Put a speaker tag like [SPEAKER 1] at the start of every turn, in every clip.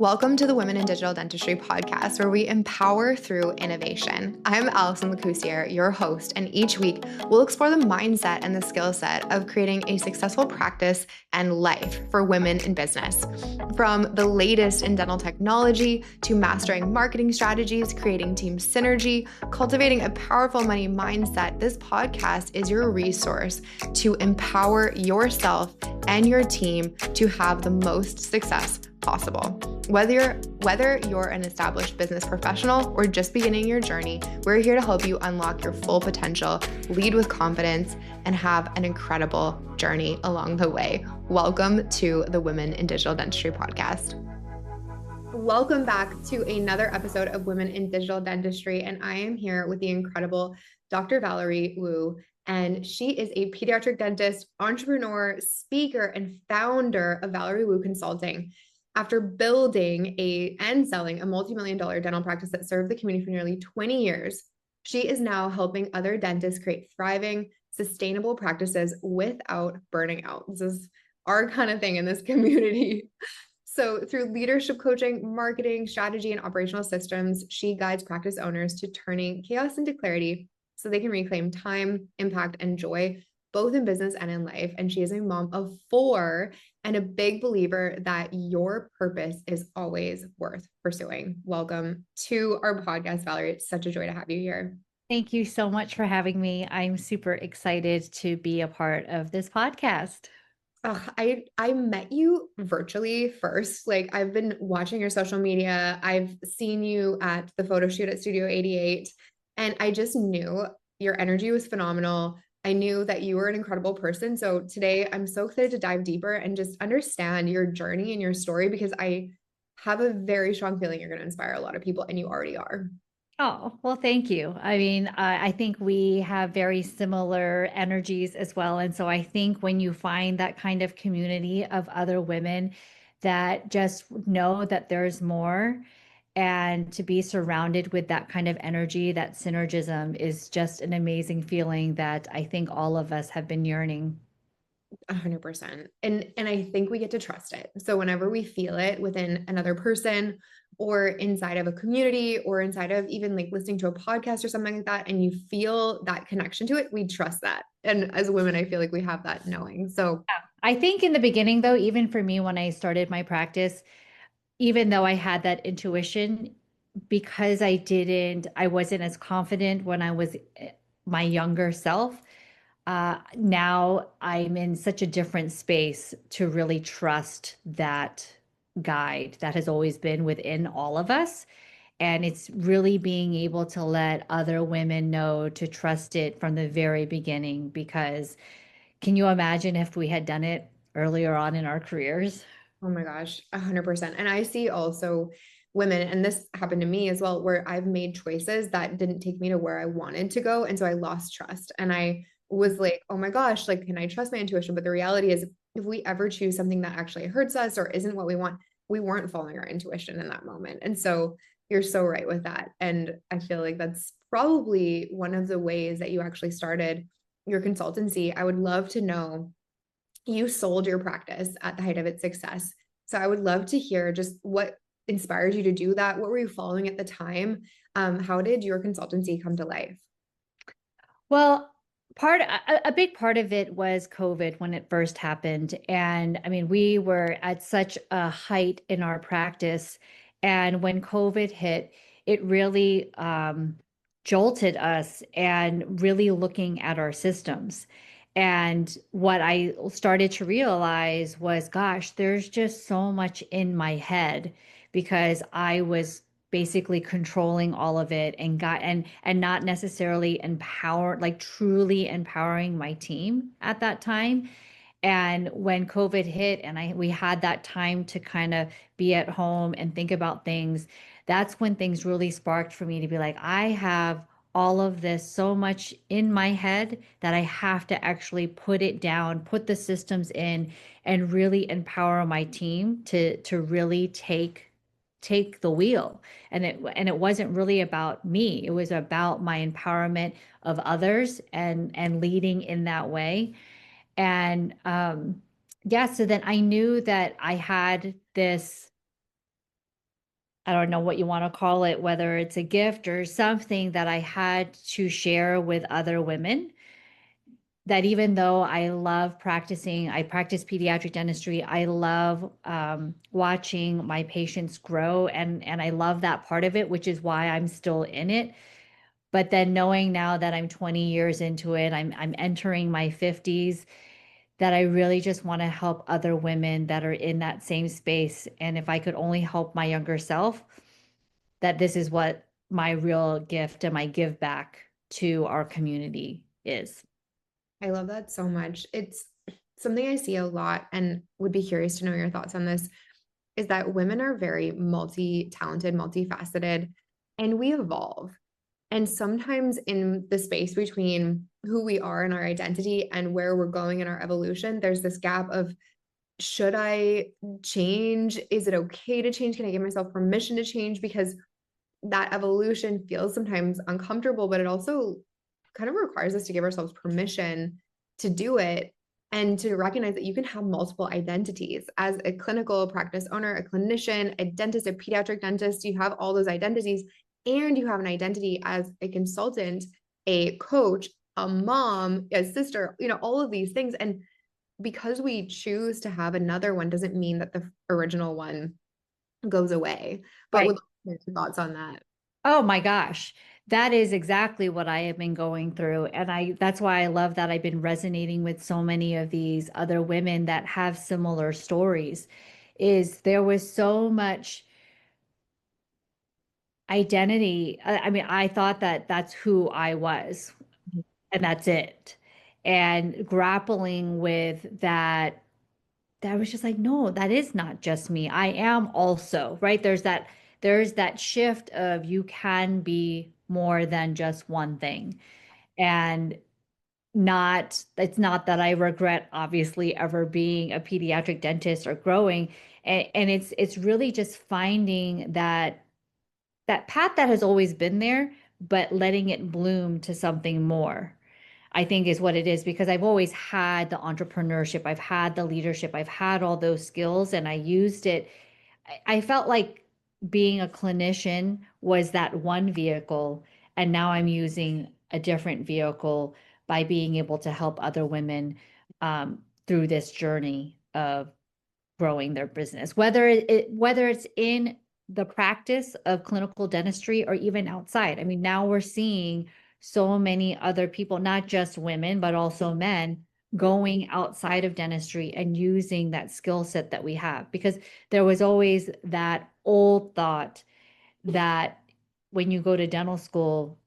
[SPEAKER 1] Welcome to the Women in Digital Dentistry Podcast, where we empower through innovation. I'm Allison Lacoursiere, your host, and each week we'll explore the mindset and the skill set of creating a successful practice and life for women in business. From the latest in dental technology to mastering marketing strategies, creating team synergy, cultivating a powerful money mindset, this podcast is your resource to empower yourself and your team to have the most success possible. Whether you're an established business professional or just beginning your journey, we're here to help you unlock your full potential, lead with confidence, and have an incredible journey along the way. Welcome to the Women in Digital Dentistry Podcast. Welcome back to another episode of Women in Digital Dentistry, and I am here with the incredible Dr. Valerie Woo. And she is a pediatric dentist, entrepreneur, speaker, and founder of Valerie Woo Consulting. After building and selling a multi-million-dollar dental practice that served the community for nearly 20 years, she is now helping other dentists create thriving, sustainable practices without burning out. This is our kind of thing in this community. So through leadership coaching, marketing, strategy, and operational systems, she guides practice owners to turning chaos into clarity so they can reclaim time, impact, and joy, both in business and in life. And she is a mom of 4 and a big believer that your purpose is always worth pursuing. Welcome to our podcast, Valerie. It's such a joy to have you here.
[SPEAKER 2] Thank you so much for having me. I'm super excited to be a part of this podcast.
[SPEAKER 1] I met you virtually first. Like, I've been watching your social media. I've seen you at the photo shoot at Studio 88, and I just knew your energy was phenomenal. I knew that you were an incredible person. So today I'm so excited to dive deeper and just understand your journey and your story, because I have a very strong feeling you're going to inspire a lot of people, and you already are.
[SPEAKER 2] Oh, well, thank you. I mean, I think we have very similar energies as well. And so I think when you find that kind of community of other women that just know that there's more, and to be surrounded with that kind of energy, that synergism is just an amazing feeling that I think all of us have been yearning.
[SPEAKER 1] 100%. And I think we get to trust it. So whenever we feel it within another person or inside of a community or inside of even like listening to a podcast or something like that, and you feel that connection to it, we trust that. And as women, I feel like we have that knowing. So
[SPEAKER 2] I think in the beginning, though, even for me, when I started my practice, even though I had that intuition, because I wasn't as confident when I was my younger self. Now I'm in such a different space to really trust that guide that has always been within all of us. And it's really being able to let other women know to trust it from the very beginning, because can you imagine if we had done it earlier on in our careers?
[SPEAKER 1] oh my gosh, 100%. And I see also women, and this happened to me as well, where I've made choices that didn't take me to where I wanted to go. And so I lost trust. And I was like, oh my gosh, like, can I trust my intuition? But the reality is, if we ever choose something that actually hurts us or isn't what we want, we weren't following our intuition in that moment. And so you're so right with that. And I feel like that's probably one of the ways that you actually started your consultancy. I would love to know, you sold your practice at the height of its success. So I would love to hear just what inspired you to do that. What were you following at the time? How did your consultancy come to life?
[SPEAKER 2] Well, a big part of it was COVID when it first happened. And I mean, we were at such a height in our practice. And when COVID hit, it really jolted us and really looking at our systems. And what I started to realize was, gosh, there's just so much in my head, because I was basically controlling all of it and not necessarily truly empowering my team at that time. And when COVID hit and we had that time to kind of be at home and think about things, that's when things really sparked for me to be like, I have all of this so much in my head that I have to actually put it down, put the systems in, and really empower my team to really take the wheel. And it wasn't really about me. It was about my empowerment of others and leading in that way. And yeah, so then I knew that I had this I don't know what you want to call it, whether it's a gift or something that I had to share with other women. That even though I love practicing, I practice pediatric dentistry. I love watching my patients grow, and I love that part of it, which is why I'm still in it. But then knowing now that I'm 20 years into it, I'm entering my 50s, that I really just want to help other women that are in that same space. And if I could only help my younger self, that this is what my real gift and my give back to our community is.
[SPEAKER 1] I love that so much. It's something I see a lot and would be curious to know your thoughts on this is that women are very multi-talented, multifaceted, and we evolve. And sometimes in the space between who we are and our identity and where we're going in our evolution, there's this gap of should I change? Is it okay to change? Can I give myself permission to change? Because that evolution feels sometimes uncomfortable, but it also kind of requires us to give ourselves permission to do it and to recognize that you can have multiple identities as a clinical practice owner, a clinician, a dentist, a pediatric dentist. You have all those identities, and you have an identity as a consultant, a coach, a mom, a sister, all of these things. And because we choose to have another one doesn't mean that the original one goes away. But
[SPEAKER 2] Right.
[SPEAKER 1] would love to hear your thoughts on that.
[SPEAKER 2] Oh my gosh. That is exactly what I have been going through. And that's why I love that I've been resonating with so many of these other women that have similar stories. Is there was so much identity. I mean, I thought that that's who I was and that's it. And grappling with that, that was just like, no, that is not just me. I am also, right? There's that shift of you can be more than just one thing. And it's not that I regret obviously ever being a pediatric dentist or growing. And it's really just finding that path that has always been there, but letting it bloom to something more, I think is what it is, because I've always had the entrepreneurship, I've had the leadership, I've had all those skills, and I used it. I felt like being a clinician was that one vehicle, and now I'm using a different vehicle by being able to help other women through this journey of growing their business, whether it's in the practice of clinical dentistry or even outside. I mean, now we're seeing so many other people, not just women, but also men going outside of dentistry and using that skill set that we have, because there was always that old thought that when you go to dental school,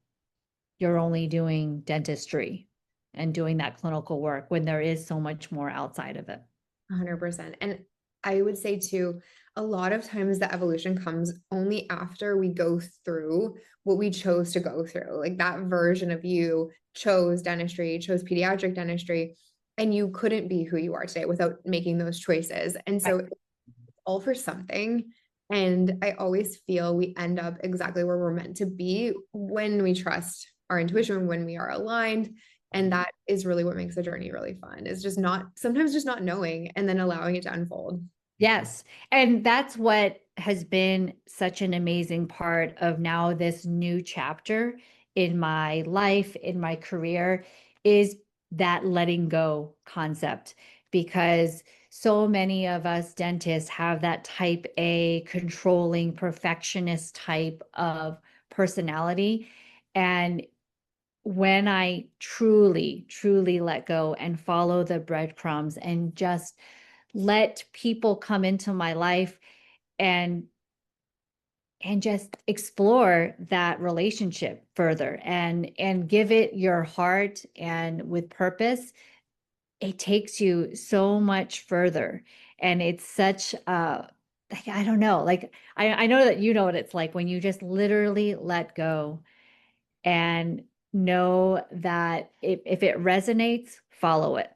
[SPEAKER 2] you're only doing dentistry and doing that clinical work when there is so much more outside of it.
[SPEAKER 1] 100%. And I would say too, a lot of times the evolution comes only after we go through what we chose to go through. Like that version of you chose dentistry, chose pediatric dentistry, and you couldn't be who you are today without making those choices. And so it's all for something. And I always feel we end up exactly where we're meant to be when we trust our intuition, when we are aligned. And that is really what makes the journey really fun, is just not sometimes just not knowing and then allowing it to unfold.
[SPEAKER 2] Yes. And that's what has been such an amazing part of now this new chapter in my life, in my career, is that letting go concept. Because so many of us dentists have that type A, controlling, perfectionist type of personality. And when I truly, truly let go and follow the breadcrumbs and just let people come into my life and just explore that relationship further and give it your heart and with purpose, it takes you so much further. And it's such I don't know, like I know that you know what it's like when you just literally let go and know that if it resonates, follow it.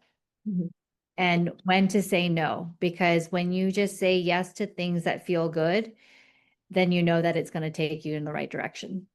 [SPEAKER 1] Mhm.
[SPEAKER 2] And when to say no, because when you just say yes to things that feel good, then you know that it's going to take you in the right direction.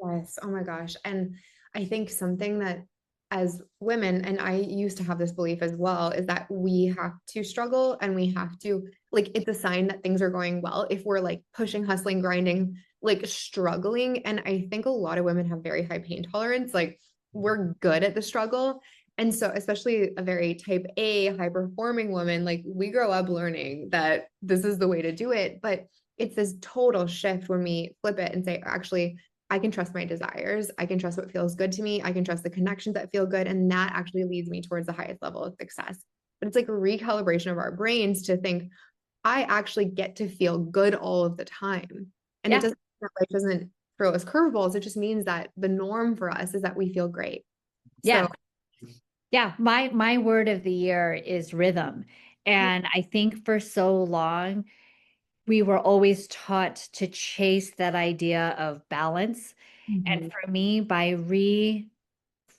[SPEAKER 1] Yes. Oh my gosh. And I think something that as women, and I used to have this belief as well, is that we have to struggle and we have to, like, it's a sign that things are going well if we're like pushing, hustling, grinding, like struggling. And I think a lot of women have very high pain tolerance. Like, we're good at the struggle. And so, especially a very type A, high performing woman, like we grow up learning that this is the way to do it. But it's this total shift when we flip it and say, actually, I can trust my desires. I can trust what feels good to me. I can trust the connections that feel good. And that actually leads me towards the highest level of success. But it's like a recalibration of our brains to think, I actually get to feel good all of the time. And it
[SPEAKER 2] Yeah.
[SPEAKER 1] doesn't, life doesn't throw us curveballs. It just means that the norm for us is that we feel great. So
[SPEAKER 2] Yeah. Yeah. My word of the year is rhythm. And I think for so long, we were always taught to chase that idea of balance. And
[SPEAKER 1] Mhm.
[SPEAKER 2] for me, by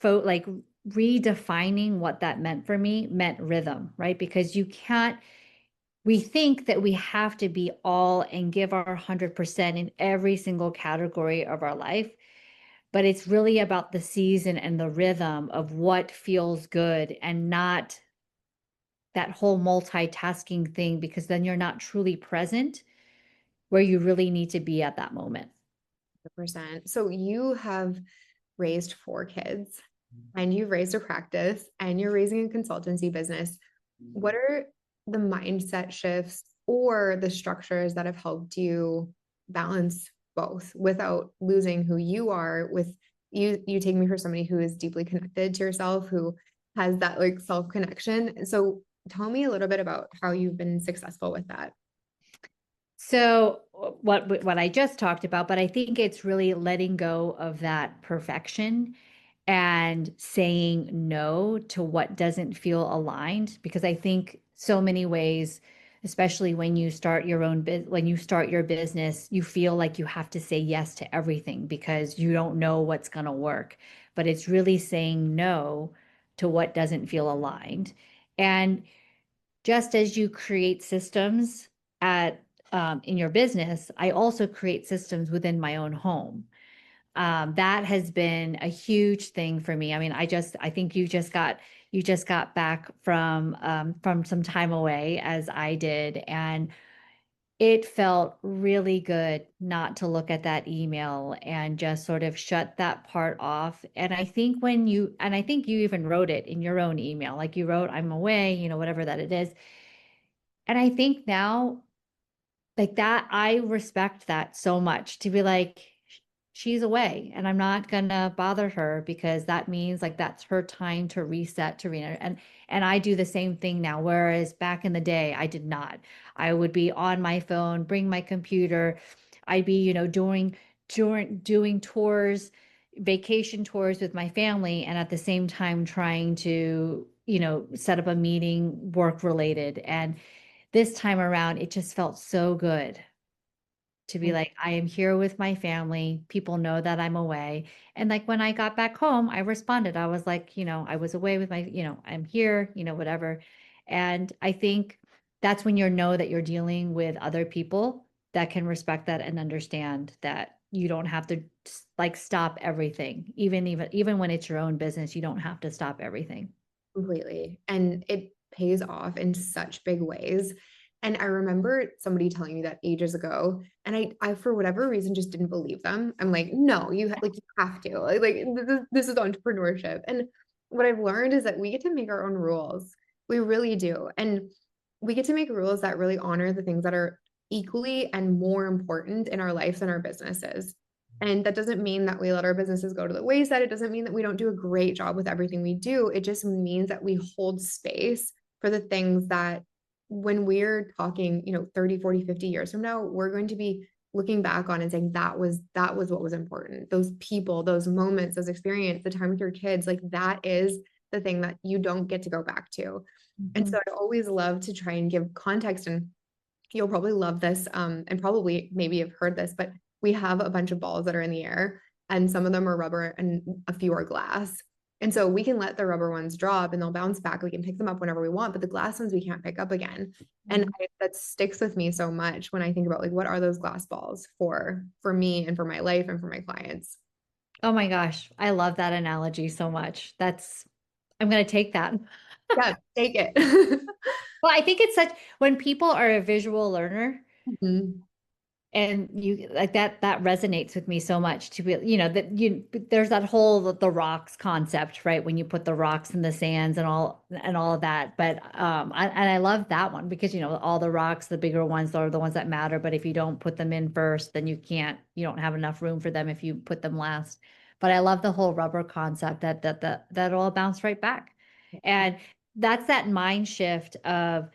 [SPEAKER 2] like redefining what that meant for me meant rhythm, right? Because we think that we have to be all and give our 100% in every single category of our life. But it's really about the season and the rhythm of what feels good and not that whole multitasking thing, because then you're not truly present where you really need to be at that moment.
[SPEAKER 1] 100%. So you have raised 4 kids and you've raised a practice and you're raising a consultancy business. What are the mindset shifts or the structures that have helped you balance both without losing who you are? With you take me for somebody who is deeply connected to yourself, who has that like self connection. So tell me a little bit about how you've been successful with that.
[SPEAKER 2] So what I just talked about, but I think it's really letting go of that perfection and saying no to what doesn't feel aligned. Because I think so many ways, especially when you start when you start your business, you feel like you have to say yes to everything because you don't know what's going to work. But it's really saying no to what doesn't feel aligned. And just as you create systems at in your business, I also create systems within my own home. That has been a huge thing for me. I mean, I think you just got back from some time away as I did, and it felt really good not to look at that email and just sort of shut that part off. And I think you even wrote it in your own email, like you wrote, I'm away, whatever that it is. And I think now, like that, I respect that so much to be like, she's away and I'm not gonna bother her because that means like that's her time to reset to and I do the same thing now. Whereas back in the day, I did not. I would be on my phone, bring my computer. I'd be, doing tours, vacation tours with my family, and at the same time trying to, set up a meeting work related. And this time around, it just felt so good to be like, I am here with my family. People know that I'm away. And like when I got back home, I responded. I was like, I was away with I'm here, whatever. And I think that's when you know that you're dealing with other people that can respect that and understand that you don't have to like stop everything. Even when it's your own business, you don't have to stop everything.
[SPEAKER 1] Completely. And it pays off in such big ways. And I remember somebody telling me that ages ago, and I for whatever reason just didn't believe them. I'm like, no, like you have to. Like this is entrepreneurship. And what I've learned is that we get to make our own rules. We really do. And we get to make rules that really honor the things that are equally and more important in our lives and our businesses. And that doesn't mean that we let our businesses go to the wayside. It doesn't mean that we don't do a great job with everything we do. It just means that we hold space for the things that when we're talking, 30, 40, 50 years from now, we're going to be looking back on and saying that was what was important. Those people, those moments, those experiences, the time with your kids, like that is the thing that you don't get to go back to. And
[SPEAKER 2] Mhm.
[SPEAKER 1] so I always love to try and give context, and you'll probably love this, and probably maybe have heard this, but we have a bunch of balls that are in the air, and some of them are rubber and a few are glass. And so we can let the rubber ones drop and they'll bounce back. We can pick them up whenever we want, but the glass ones we can't pick up again. And that sticks with me so much when I think about like what are those glass balls for me and for my life and for my clients.
[SPEAKER 2] Oh my gosh, I love that analogy so much. I'm going to take that.
[SPEAKER 1] Yeah, take it.
[SPEAKER 2] Well, I think it's such when people are a visual learner,
[SPEAKER 1] Mhm.
[SPEAKER 2] and you like that resonates with me so much to be, that there's that whole the rocks concept, right? When you put the rocks in the sands and all of that. But and I love that one because all the rocks, the bigger ones are the ones that matter. But if you don't put them in first, then you don't have enough room for them if you put them last. But I love the whole rubber concept that all bounce right back. And that's that mind shift of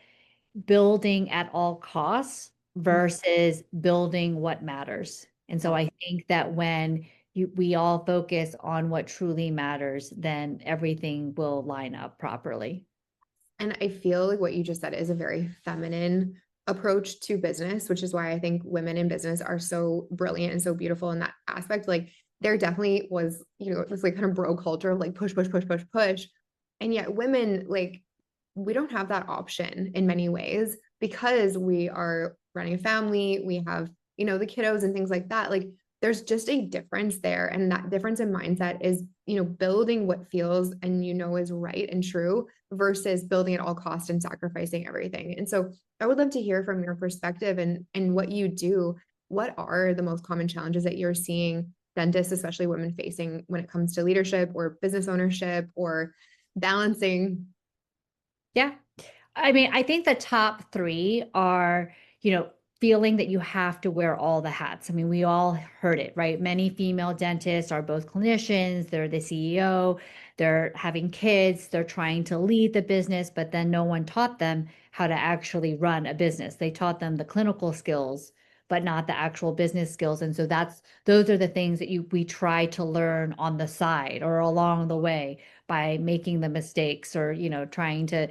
[SPEAKER 2] building at all costs versus building what matters. And so I think that when we all focus on what truly matters, then everything will line up properly.
[SPEAKER 1] And I feel like what you just said is a very feminine approach to business, which is why I think women in business are so brilliant and so beautiful in that aspect. Like there definitely was, this like kind of bro culture of like push, push, push, push, push. And yet women, like, we don't have that option in many ways because we are running a family, we have, the kiddos and things like that. Like there's just a difference there. And that difference in mindset is, building what feels and is right and true versus building at all cost and sacrificing everything. And so I would love to hear from your perspective and what you do. What are the most common challenges that you're seeing dentists, especially women, facing when it comes to leadership or business ownership or balancing?
[SPEAKER 2] Yeah. I mean, I think the top three are, feeling that you have to wear all the hats. I mean, we all heard it, right? Many female dentists are both clinicians, they're the CEO, they're having kids, they're trying to lead the business, but then no one taught them how to actually run a business. They taught them the clinical skills, but not the actual business skills. And so those are the things that we try to learn on the side or along the way by making the mistakes or, trying to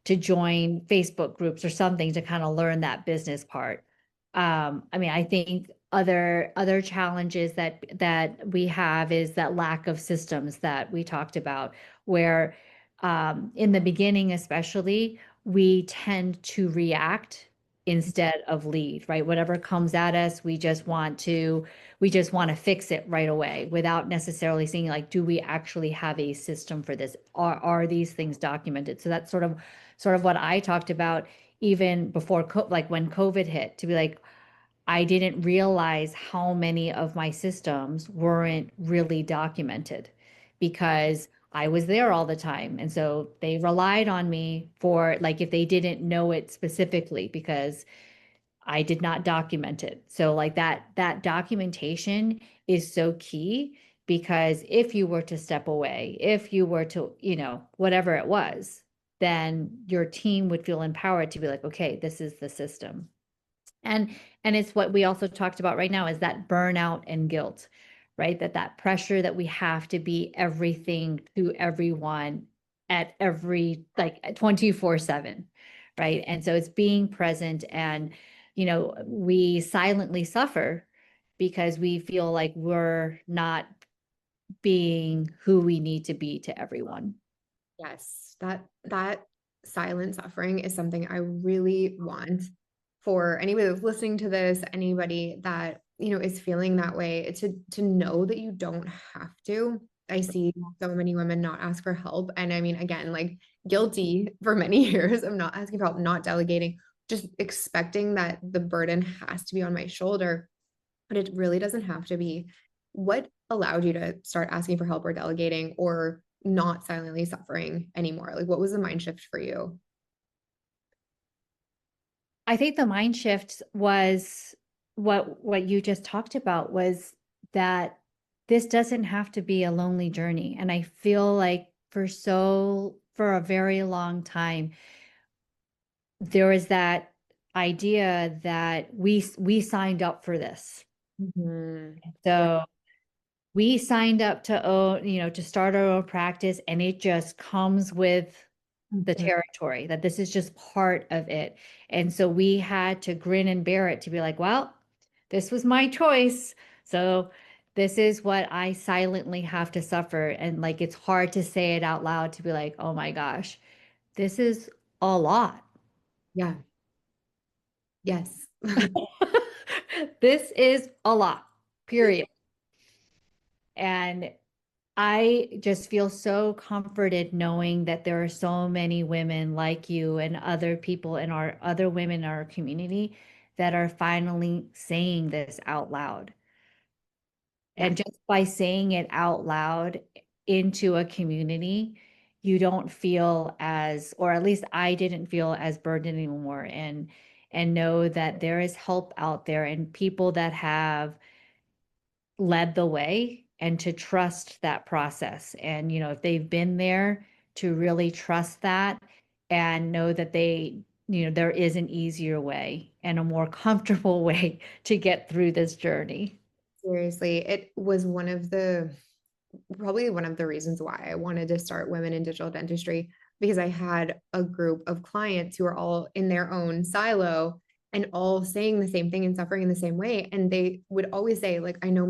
[SPEAKER 2] join Facebook groups or something to kind of learn that business part. I mean, I think other challenges that we have is that lack of systems that we talked about, where in the beginning, especially, we tend to react instead of lead, right? Whatever comes at us, we just want to fix it right away without necessarily seeing like, do we actually have a system for this? Are these things documented? So that's sort of what I talked about even before, like when COVID hit, to be like, I didn't realize how many of my systems weren't really documented because I was there all the time. And so they relied on me for like if they didn't know it specifically because I did not document it. So like that documentation is so key because if you were to step away, if you were to, whatever it was, then your team would feel empowered to be like, okay, this is the system. And and it's what we also talked about right now is that burnout and guilt, right? That pressure that we have to be everything to everyone at every like 24/7, right? And so it's being present and we silently suffer because we feel like we're not being who we need to be to everyone.
[SPEAKER 1] Yes, that silent suffering is something I really want for anybody that's listening to this, anybody that, is feeling that way, to know that you don't have to. I see so many women not ask for help. And I mean, again, like guilty for many years of not asking for help, not delegating, just expecting that the burden has to be on my shoulder, but it really doesn't have to be. What allowed you to start asking for help or delegating or not silently suffering anymore? Like, what was the mind shift for you?
[SPEAKER 2] I think the mind shift was what you just talked about was that this doesn't have to be a lonely journey. And I feel like for a very long time, there was that idea that we signed up for this.
[SPEAKER 1] Mhm. Yeah.
[SPEAKER 2] So we signed up to own, to start our own practice, and it just comes with the
[SPEAKER 1] Mhm.
[SPEAKER 2] territory, that this is just part of it. And so we had to grin and bear it to be like, well, this was my choice. So this is what I silently have to suffer. And like, it's hard to say it out loud to be like, oh my gosh, this is a lot.
[SPEAKER 1] Yeah. Yes.
[SPEAKER 2] This is a lot, period. And I just feel so comforted knowing that there are so many women like you and other people in our other women in our community that are finally saying this out loud.
[SPEAKER 1] Yes.
[SPEAKER 2] And just by saying it out loud into a community, you don't feel as, or at least I didn't feel as burdened anymore, and know that there is help out there and people that have led the way, and to trust that process. And, if they've been there, to really trust that and know that there is an easier way and a more comfortable way to get through this journey.
[SPEAKER 1] Seriously, it was probably one of the reasons why I wanted to start Women in Digital Dentistry, because I had a group of clients who are all in their own silo and all saying the same thing and suffering in the same way. And they would always say, like, I know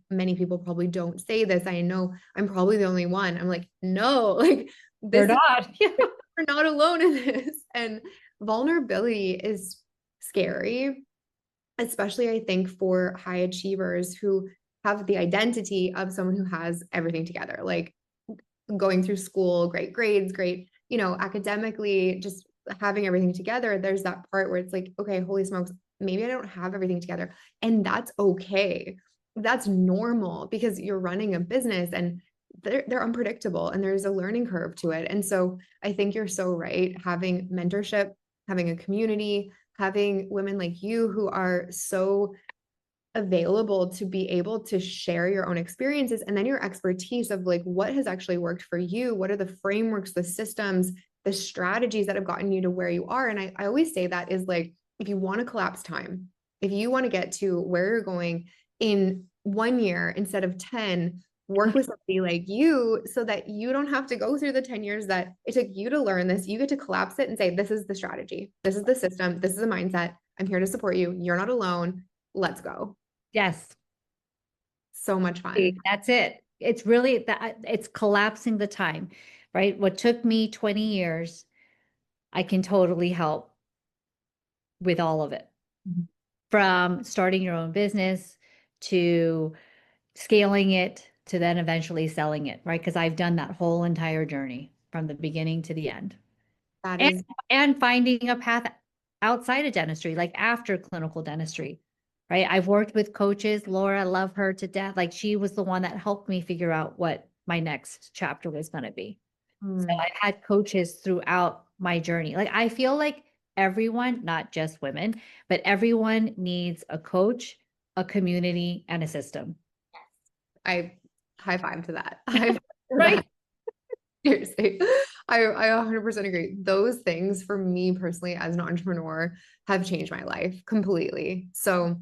[SPEAKER 1] many people probably don't say this. I know I'm probably the only one. I'm like, no, like
[SPEAKER 2] We're
[SPEAKER 1] this is,
[SPEAKER 2] not.
[SPEAKER 1] we're not alone in this. And vulnerability is scary, especially I think for high achievers who have the identity of someone who has everything together, like going through school, great grades, great, academically, just having everything together. There's that part where it's like, okay, holy smokes, maybe I don't have everything together. And that's okay. That's normal because you're running a business and they're unpredictable and there's a learning curve to it. And so I think you're so right. Having mentorship, having a community, having women like you who are so available to be able to share your own experiences and then your expertise of like what has actually worked for you, what are the frameworks, the systems, the strategies that have gotten you to where you are. And I always say that is like, if you want to collapse time, if you want to get to where you're going in 1 year instead of 10, work with somebody like you so that you don't have to go through the 10 years that it took you to learn this. You get to collapse it and say, this is the strategy, this is the system, this is the mindset, I'm here to support you, you're not alone, let's go.
[SPEAKER 2] Yes.
[SPEAKER 1] So much fun.
[SPEAKER 2] That's it. It's really that it's collapsing the time, right? What took me 20 years, I can totally help with all of it.
[SPEAKER 1] Mhm.
[SPEAKER 2] From starting your own business to scaling it to then eventually selling it, right? Because I've done that whole entire journey from the beginning to the end.
[SPEAKER 1] That
[SPEAKER 2] And
[SPEAKER 1] is,
[SPEAKER 2] and finding a path outside of dentistry, like after clinical dentistry, right? I've worked with coaches. Laura, love her to death. Like she was the one that helped me figure out what my next chapter was going to be. So
[SPEAKER 1] mm,
[SPEAKER 2] I've had coaches throughout my journey. Like I feel like everyone, not just women, but everyone needs a coach, a community, and a system.
[SPEAKER 1] I high five to that. High five to
[SPEAKER 2] Right.
[SPEAKER 1] that. Seriously. I 100% agree. Those things for me personally as an entrepreneur have changed my life completely. So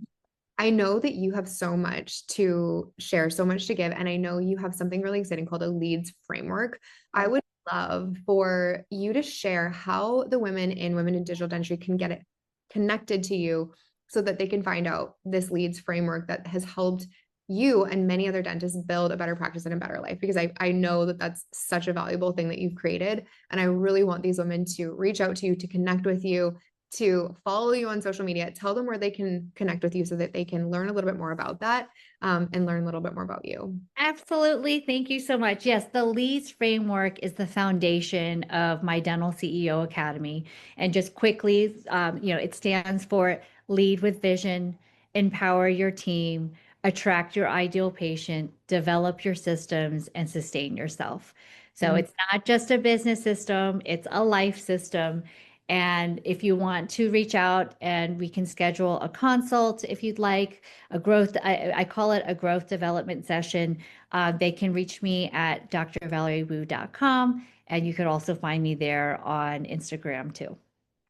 [SPEAKER 1] I know that you have so much to share, so much to give. And I know you have something really exciting called a leads framework. I would love for you to share how the women in Women in Digital Dentistry can get it connected to you so that they can find out this leads framework that has helped you and many other dentists build a better practice and a better life. Because I know that that's such a valuable thing that you've created. And I really want these women to reach out to you, to connect with you, to follow you on social media, tell them where they can connect with you so that they can learn a little bit more about that, and learn a little bit more about you.
[SPEAKER 2] Absolutely. Thank you so much. Yes, the LEADS framework is the foundation of my Dental CEO Academy. And just quickly, it stands for Lead with Vision, Empower Your Team, Attract Your Ideal Patient, Develop Your Systems, and Sustain Yourself. So
[SPEAKER 1] Mm,
[SPEAKER 2] it's not just a business system, it's a life system. And if you want to reach out and we can schedule a consult if you'd like, I call it a growth development session. They can reach me at drvaleriewoo.com, and you could also find me there on Instagram too.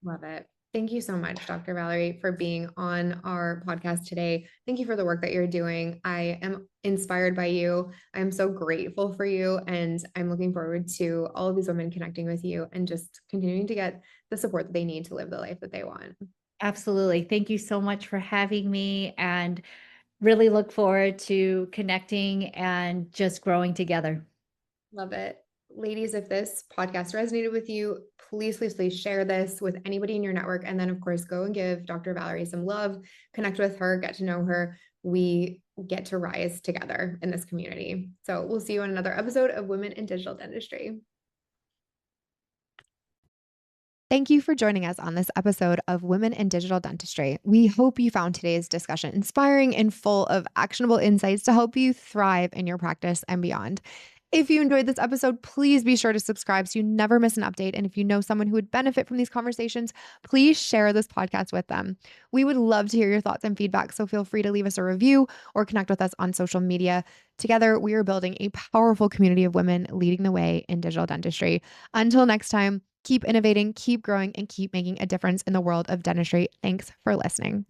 [SPEAKER 1] love it. Thank you so much, Dr. Valerie, for being on our podcast today. Thank you for the work that you're doing. I am inspired by you. I'm so grateful for you. And I'm looking forward to all of these women connecting with you and just continuing to get the support that they need to live the life that they want.
[SPEAKER 2] Absolutely. Thank you so much for having me, and really look forward to connecting and just growing together.
[SPEAKER 1] Love it. Ladies, if this podcast resonated with you, please share this with anybody in your network. And then, of course, go and give Dr. Valerie some love, connect with her, get to know her. we get to rise together in this community. So we'll see you on another episode of Women in Digital Dentistry. Thank you for joining us on this episode of Women in Digital Dentistry. We hope you found today's discussion inspiring and full of actionable insights to help you thrive in your practice and beyond. If you enjoyed this episode, please be sure to subscribe so you never miss an update. And if you know someone who would benefit from these conversations, please share this podcast with them. We would love to hear your thoughts and feedback, so feel free to leave us a review or connect with us on social media. Together, we are building a powerful community of women leading the way in digital dentistry. Until next time, keep innovating, keep growing, and keep making a difference in the world of dentistry. Thanks for listening.